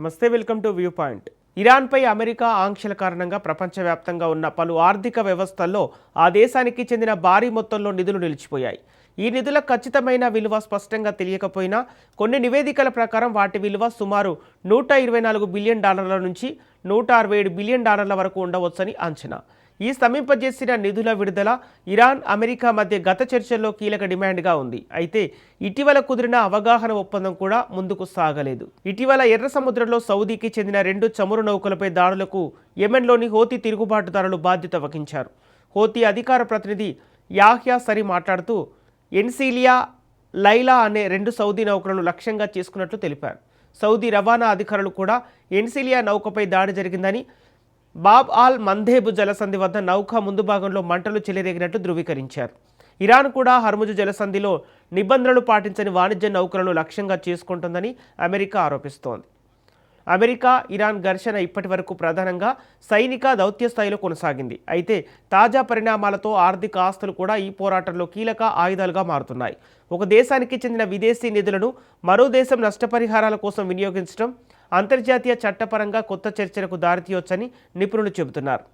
నమస్తే, welcome to viewpoint. ఇరాన్పై America ఆంక్షల కారణంగా ప్రపంచవ్యాప్తంగా ఉన్న పలు ఆర్థిక వ్యవస్థల్లో ఆ దేశానికి చెందిన భారీ మొత్తంలో నిధులు నిలిచిపోయాయి. ఈ నిధుల ఖచ్చితమైన విలువ స్పష్టంగా తెలియకపోయినా కొన్ని నివేదికల ప్రకారం వాటి విలువ సుమారు $124 బిలియన్ నుంచి $167 బిలియన్ వరకు ఉండవచ్చని అంచనా. ఈ సమీపజేసిన నిధుల విడుదల ఇరాన్, అమెరికా మధ్య గత చర్చల్లో కీలక డిమాండ్గా ఉంది. అయితే ఇటీవల కుదిరిన అవగాహన ఒప్పందం కూడా ముందుకు సాగలేదు. ఇటీవల ఎర్ర సముద్రంలో సౌదీకి చెందిన 2 చమురు నౌకలపై దాడులకు యెమెన్లోని హోతీ తిరుగుబాటుదారులు బాధ్యత వహించారు. హోతీ అధికార ప్రతినిధి యాహ్యా సరి మాట్లాడుతూ ఎన్సీలియా, లైలా అనే 2 సౌదీ నౌకలను లక్ష్యంగా చేసుకున్నట్లు తెలిపారు. సౌదీ రవాణా అధికారులు కూడా ఎన్సీలియా నౌకపై దాడి జరిగిందని, బాబ్ ఆల్ మందేబ్ జలసంధి వద్ద నౌక ముందు భాగంలో మంటలు చెలరేగినట్లు ధృవీకరించారు. ఇరాన్ కూడా హర్ముజు జలసంధిలో నిబంధనలు పాటించని వాణిజ్య నౌకలను లక్ష్యంగా చేసుకుంటుందని అమెరికా ఆరోపిస్తోంది. అమెరికా ఇరాన్ ఘర్షణ ఇప్పటి వరకు ప్రధానంగా సైనిక దౌత్య స్థాయిలో కొనసాగింది. అయితే తాజా పరిణామాలతో ఆర్థిక ఆస్తులు కూడా ఈ పోరాటంలో కీలక ఆయుధాలుగా మారుతున్నాయి. ఒక దేశానికి చెందిన విదేశీ నిధులను మరో దేశం నష్టపరిహారాల కోసం వినియోగించడం అంతర్జాతీయ చట్టపరంగా కొత్త చర్చలకు దారితీయొచ్చని నిపుణులు చెబుతున్నారు.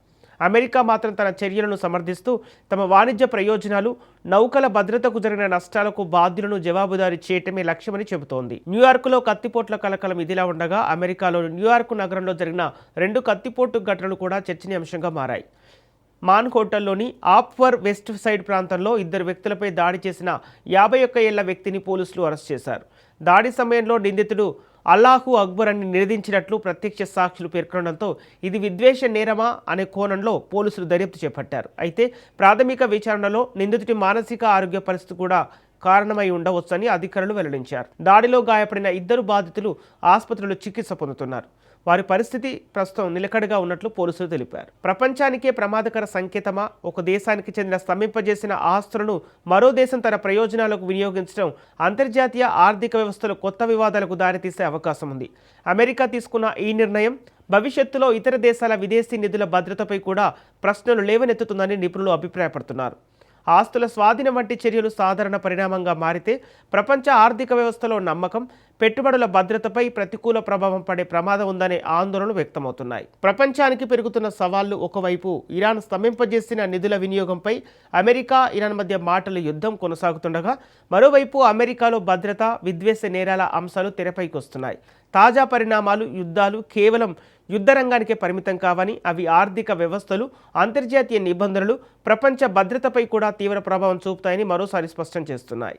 అమెరికా మాత్రం తన చర్యలను సమర్థిస్తూ తమ వాణిజ్య ప్రయోజనాలు, నౌకల భద్రతకు జరిగిన నష్టాలకు బాధ్యులను జవాబుదారీ చేయటమే లక్ష్యమని చెబుతోంది. న్యూయార్క్లో కత్తిపోట్ల కలకలం ఇదిలా ఉండగా, అమెరికాలోని న్యూయార్క్ నగరంలో జరిగిన 2 కత్తిపోటు ఘటనలు కూడా చర్చనీయాంశంగా మారాయి. మాన్ హోటల్లోని ఆప్వర్ వెస్ట్ సైడ్ ప్రాంతంలో 2 వ్యక్తులపై దాడి చేసిన 51 ఏళ్ల వ్యక్తిని పోలీసులు అరెస్ట్ చేశారు. దాడి సమయంలో నిందితుడు అల్లాహు అక్బర్ అని నివేదించినట్లు ప్రత్యక్ష సాక్షులు పేర్కొనడంతో ఇది విద్వేష నేరమా అనే కోణంలో పోలీసులు దర్యాప్తు చేపట్టారు. అయితే ప్రాథమిక విచారణలో నిందితుడి మానసిక ఆరోగ్య పరిస్థితి కూడా కారణమై ఉండవచ్చని అధికారులు వెల్లడించారు. దాడిలో గాయపడిన 2 బాధితులు ఆసుపత్రిలో చికిత్స పొందుతున్నారు. వారి పరిస్థితి ప్రస్తుతం నిలకడగా ఉన్నట్లు పోలీసులు తెలిపారు. ప్రపంచానికే ప్రమాదకర సంకేతమా? ఒక దేశానికి చెందిన స్తంభింపజేసిన ఆస్తులను మరో దేశం తన ప్రయోజనాలకు వినియోగించడం అంతర్జాతీయ ఆర్థిక వ్యవస్థలో కొత్త వివాదాలకు దారితీసే అవకాశం ఉంది. అమెరికా తీసుకున్న ఈ నిర్ణయం భవిష్యత్తులో ఇతర దేశాల విదేశీ నిధుల భద్రతపై కూడా ప్రశ్నలు లేవనెత్తుతుందని నిపుణులు అభిప్రాయపడుతున్నారు. ఆస్తుల స్వాధీనం వంటి చర్యలు సాధారణ పరిణామంగా మారితే ప్రపంచ ఆర్థిక వ్యవస్థలో నమ్మకం, పెట్టుబడుల భద్రతపై ప్రతికూల ప్రభావం పడే ప్రమాదం ఉందనే ఆందోళనలు వ్యక్తమవుతున్నాయి. ప్రపంచానికి పెరుగుతున్న సవాళ్లు ఒకవైపు, ఇరాన్ స్తంభింపజేసిన నిధుల వినియోగంపై అమెరికా, ఇరాన్ మధ్య మాటల యుద్ధం కొనసాగుతుండగా, మరోవైపు అమెరికాలో భద్రత, విద్వేష నేరాల అంశాలు తెరపైకి వస్తున్నాయి. తాజా పరిణామాలు, యుద్ధాలు కేవలం యుద్ధ రంగానికే పరిమితం కావని, అవి ఆర్థిక వ్యవస్థలు, అంతర్జాతీయ నిబంధనలు, ప్రపంచ భద్రతపై కూడా తీవ్ర ప్రభావం చూపుతాయని మరోసారి స్పష్టం చేస్తున్నాయి.